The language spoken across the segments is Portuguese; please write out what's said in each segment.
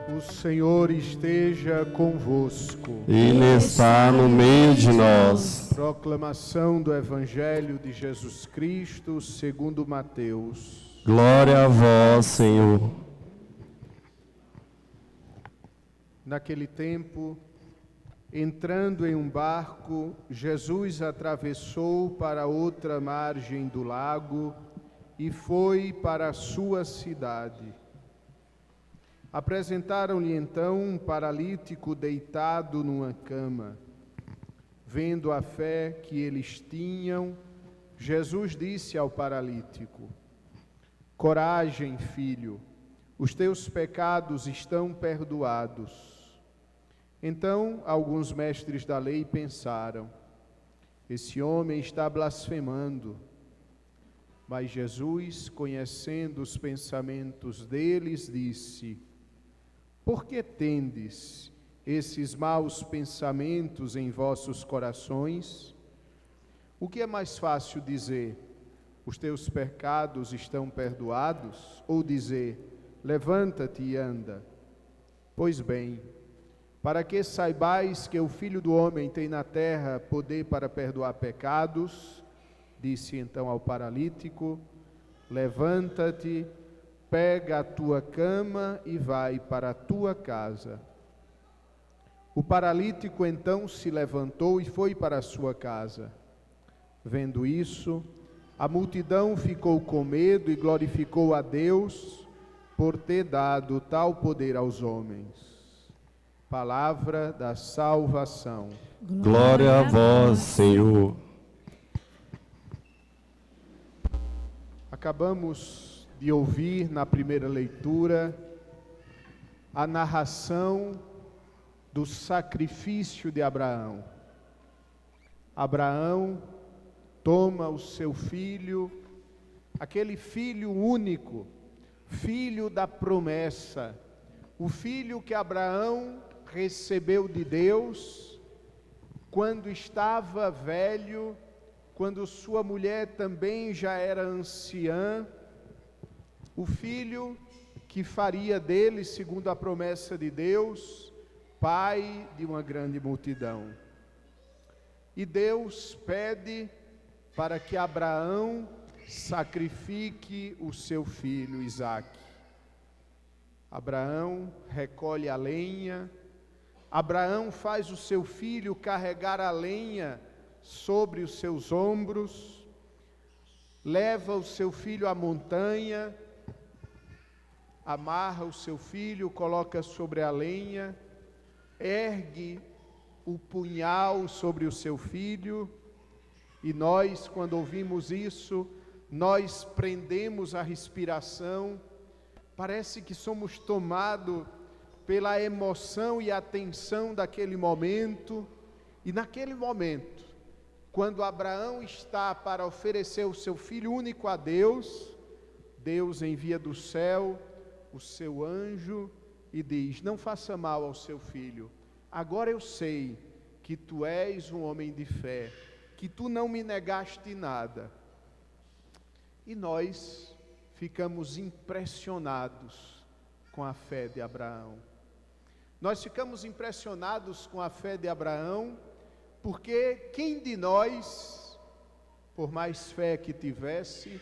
O Senhor esteja convosco. Ele está no meio de nós. Proclamação do Evangelho de Jesus Cristo segundo Mateus. Glória a vós, Senhor. Naquele tempo, entrando em um barco, Jesus atravessou para outra margem do lago e foi para a sua cidade. Apresentaram-lhe então um paralítico deitado numa cama. Vendo a fé que eles tinham, Jesus disse ao paralítico: Coragem, filho, os teus pecados estão perdoados. Então, alguns mestres da lei pensaram: esse homem está blasfemando. Mas Jesus, conhecendo os pensamentos deles, disse: Por que tendes esses maus pensamentos em vossos corações? O que é mais fácil dizer: os teus pecados estão perdoados? Ou dizer: levanta-te e anda? Pois bem, para que saibais que o Filho do Homem tem na terra poder para perdoar pecados, disse então ao paralítico: levanta-te, pega a tua cama e vai para a tua casa. O paralítico então se levantou e foi para a sua casa. Vendo isso, a multidão ficou com medo e glorificou a Deus por ter dado tal poder aos homens. Palavra da salvação. Glória a vós, Senhor. Acabamos de ouvir na primeira leitura a narração do sacrifício de Abraão. Abraão toma o seu filho, aquele filho único, filho da promessa, o filho que Abraão recebeu de Deus quando estava velho, quando sua mulher também já era anciã, o filho que faria dele, segundo a promessa de Deus, pai de uma grande multidão. E Deus pede para que Abraão sacrifique o seu filho Isaque. Abraão recolhe a lenha, Abraão faz o seu filho carregar a lenha sobre os seus ombros, leva o seu filho à montanha, amarra o seu filho, coloca sobre a lenha, ergue o punhal sobre o seu filho, e nós, quando ouvimos isso, nós prendemos a respiração, parece que somos tomados pela emoção e a tensão daquele momento, e naquele momento, quando Abraão está para oferecer o seu filho único a Deus, Deus envia do céu o seu anjo e diz: não faça mal ao seu filho, agora eu sei que tu és um homem de fé, que tu não me negaste nada. E nós ficamos impressionados com a fé de Abraão. Nós ficamos impressionados com a fé de Abraão, porque quem de nós, por mais fé que tivesse,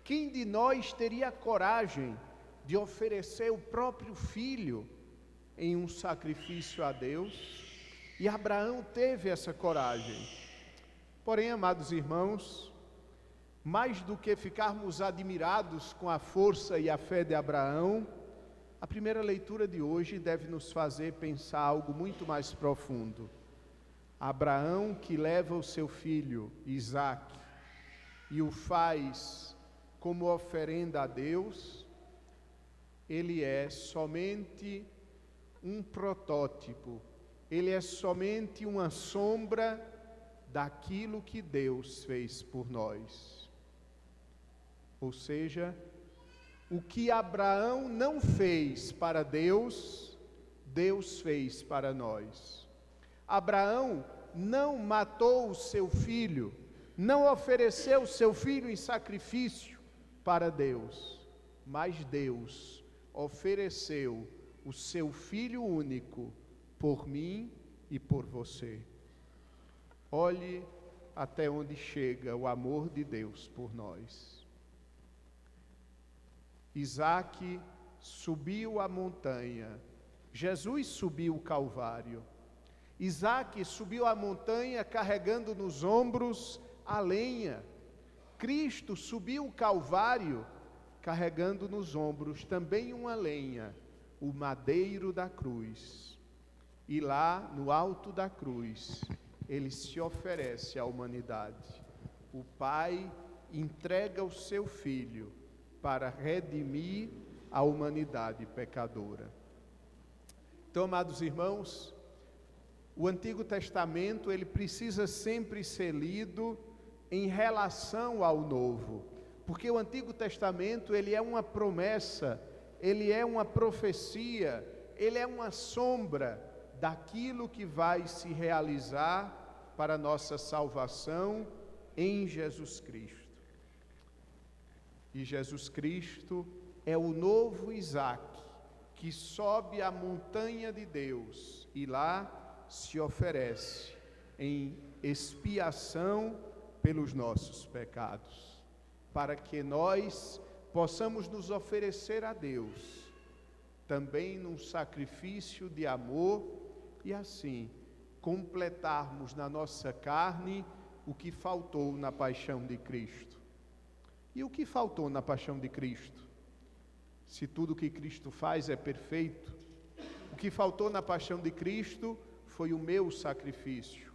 quem de nós teria coragem de oferecer o próprio filho em um sacrifício a Deus? E Abraão teve essa coragem. Porém, amados irmãos, mais do que ficarmos admirados com a força e a fé de Abraão, a primeira leitura de hoje deve nos fazer pensar algo muito mais profundo. Abraão, que leva o seu filho Isaque e o faz como oferenda a Deus, ele é somente um protótipo, ele é somente uma sombra daquilo que Deus fez por nós. Ou seja, o que Abraão não fez para Deus, Deus fez para nós. Abraão não matou o seu filho, não ofereceu o seu filho em sacrifício para Deus, mas Deus ofereceu o seu Filho único por mim e por você. Olhe até onde chega o amor de Deus por nós. Isaque subiu a montanha, Jesus subiu o Calvário. Isaque subiu a montanha carregando nos ombros a lenha. Cristo subiu o Calvário carregando nos ombros também uma lenha, o madeiro da cruz. E lá, no alto da cruz, ele se oferece à humanidade. O Pai entrega o seu Filho para redimir a humanidade pecadora. Então, amados irmãos, o Antigo Testamento, ele precisa sempre ser lido em relação ao Novo, porque o Antigo Testamento, ele é uma promessa, ele é uma profecia, ele é uma sombra daquilo que vai se realizar para a nossa salvação em Jesus Cristo. E Jesus Cristo é o novo Isaque, que sobe a montanha de Deus e lá se oferece em expiação pelos nossos pecados, para que nós possamos nos oferecer a Deus, também num sacrifício de amor, e assim completarmos na nossa carne o que faltou na paixão de Cristo. E o que faltou na paixão de Cristo? Se tudo que Cristo faz é perfeito, o que faltou na paixão de Cristo foi o meu sacrifício,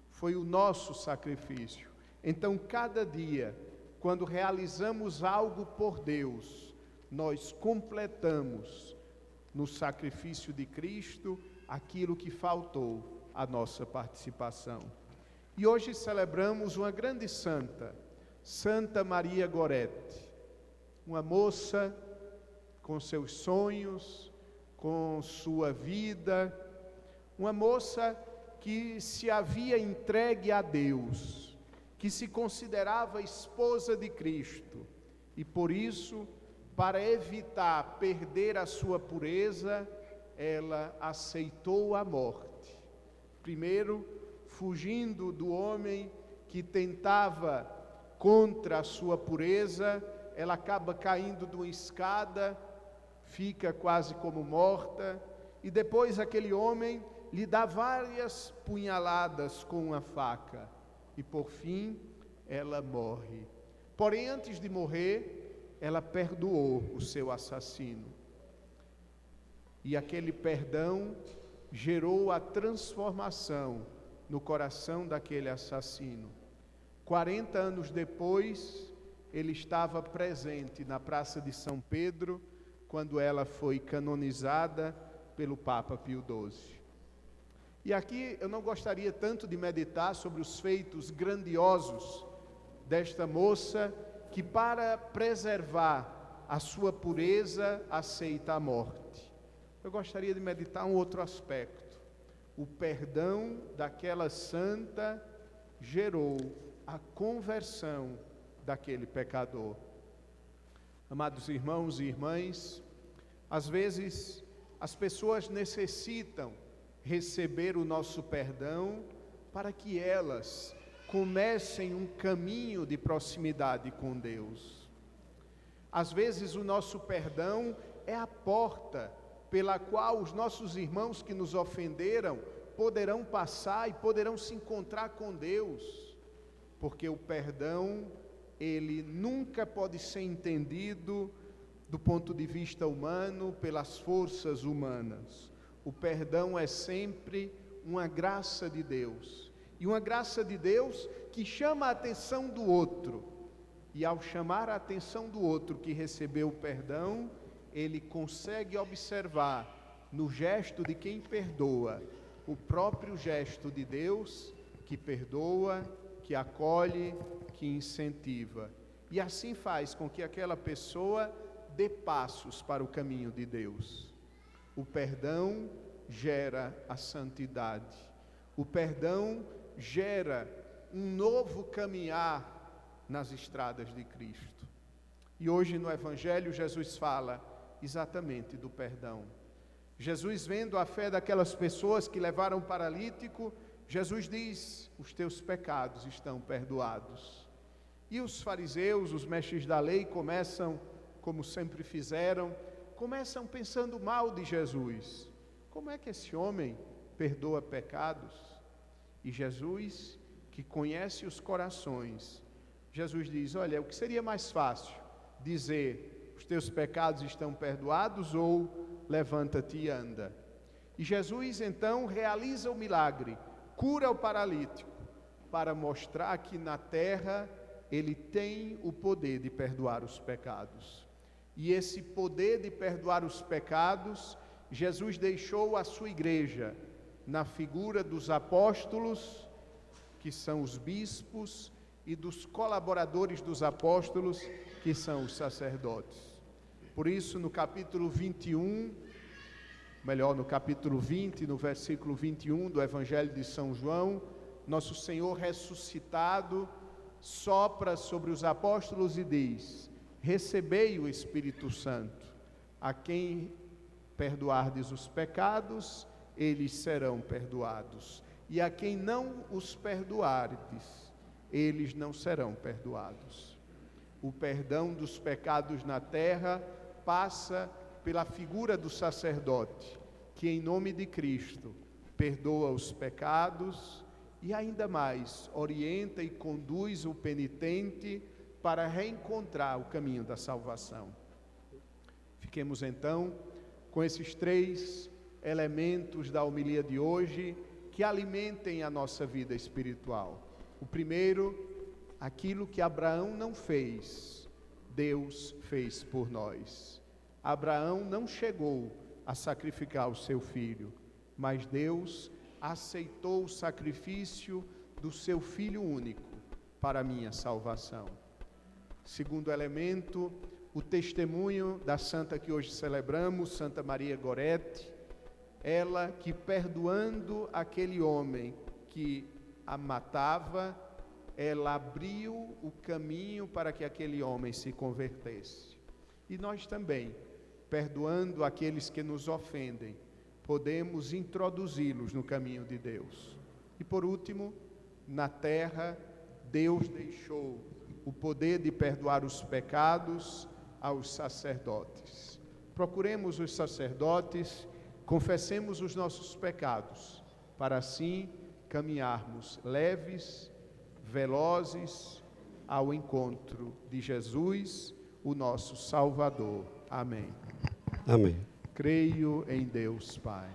foi o nosso sacrifício. Então, cada dia, quando realizamos algo por Deus, nós completamos no sacrifício de Cristo aquilo que faltou à nossa participação. E hoje celebramos uma grande santa, Santa Maria Gorete, uma moça com seus sonhos, com sua vida, uma moça que se havia entregue a Deus, que se considerava esposa de Cristo, e por isso, para evitar perder a sua pureza, ela aceitou a morte. Primeiro, fugindo do homem que tentava contra a sua pureza, ela acaba caindo de uma escada, fica quase como morta, e depois aquele homem lhe dá várias punhaladas com uma faca, e por fim ela morre. Porém, antes de morrer, ela perdoou o seu assassino. E aquele perdão gerou a transformação no coração daquele assassino. 40 anos depois, ele estava presente na Praça de São Pedro, quando ela foi canonizada pelo Papa Pio XII. E aqui eu não gostaria tanto de meditar sobre os feitos grandiosos desta moça, que para preservar a sua pureza, aceita a morte. Eu gostaria de meditar um outro aspecto. O perdão daquela santa gerou a conversão daquele pecador. Amados irmãos e irmãs, às vezes as pessoas necessitam receber o nosso perdão para que elas comecem um caminho de proximidade com Deus. Às vezes o nosso perdão é a porta pela qual os nossos irmãos que nos ofenderam poderão passar e poderão se encontrar com Deus, porque o perdão, ele nunca pode ser entendido do ponto de vista humano, pelas forças humanas. O perdão é sempre uma graça de Deus, e uma graça de Deus que chama a atenção do outro, e ao chamar a atenção do outro que recebeu o perdão, ele consegue observar no gesto de quem perdoa, o próprio gesto de Deus, que perdoa, que acolhe, que incentiva, e assim faz com que aquela pessoa dê passos para o caminho de Deus. O perdão gera a santidade, o perdão gera um novo caminhar nas estradas de Cristo. E hoje no Evangelho Jesus fala exatamente do perdão. Jesus, vendo a fé daquelas pessoas que levaram o paralítico, Jesus diz: os teus pecados estão perdoados. E os fariseus, os mestres da lei, começam, como sempre fizeram, começam pensando mal de Jesus. Como é que esse homem perdoa pecados? E Jesus, que conhece os corações, Jesus diz: olha, o que seria mais fácil? Dizer: os teus pecados estão perdoados, ou levanta-te e anda. E Jesus então realiza o milagre, cura o paralítico, para mostrar que na terra ele tem o poder de perdoar os pecados. E esse poder de perdoar os pecados, Jesus deixou à sua igreja, na figura dos apóstolos, que são os bispos, e dos colaboradores dos apóstolos, que são os sacerdotes. Por isso, no capítulo 21, no capítulo 20, no versículo 21 do Evangelho de São João, nosso Senhor ressuscitado sopra sobre os apóstolos e diz: recebei o Espírito Santo, a quem perdoardes os pecados, eles serão perdoados, e a quem não os perdoardes, eles não serão perdoados. O perdão dos pecados na terra passa pela figura do sacerdote, que em nome de Cristo perdoa os pecados e ainda mais orienta e conduz o penitente para reencontrar o caminho da salvação. Fiquemos então com esses 3 elementos da homilia de hoje que alimentem a nossa vida espiritual. O primeiro, aquilo que Abraão não fez, Deus fez por nós. Abraão não chegou a sacrificar o seu filho, mas Deus aceitou o sacrifício do seu Filho único para a minha salvação. Segundo elemento, o testemunho da santa que hoje celebramos, Santa Maria Gorete, ela que, perdoando aquele homem que a matava, ela abriu o caminho para que aquele homem se convertesse. E nós também, perdoando aqueles que nos ofendem, podemos introduzi-los no caminho de Deus. E por último, na terra, Deus deixou o poder de perdoar os pecados aos sacerdotes. Procuremos os sacerdotes, confessemos os nossos pecados, para assim caminharmos leves, velozes, ao encontro de Jesus, o nosso Salvador. Amém. Amém. Creio em Deus Pai,